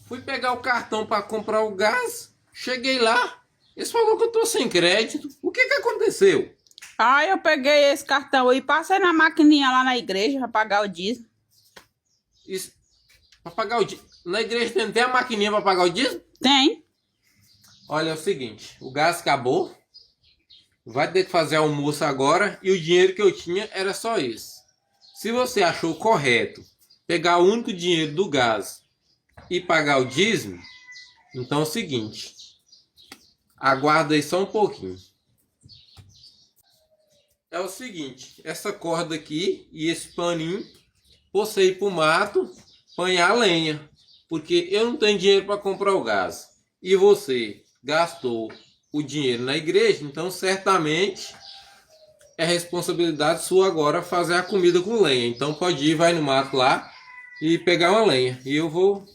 Fui pegar o cartão para comprar o gás. Cheguei lá. Eles falaram que eu tô sem crédito. O que que aconteceu? Ah, eu peguei esse cartão aí, passei na maquininha lá na igreja pra pagar o dízimo. Isso, para pagar o dízimo. Na igreja não tem a maquininha para pagar o dízimo? Tem? Olha, é o seguinte. O gás acabou. Vai ter que fazer almoço agora. E o dinheiro que eu tinha era só esse. Se você achou correto pegar o único dinheiro do gás e pagar o dízimo, então é o seguinte. Aguarda aí só um pouquinho. É o seguinte, essa corda aqui e esse paninho, você ir pro mato, apanhar lenha, porque eu não tenho dinheiro para comprar o gás. E você gastou o dinheiro na igreja, então certamente é responsabilidade sua agora fazer a comida com lenha. Então pode ir, vai no mato lá e pegar uma lenha. E eu vou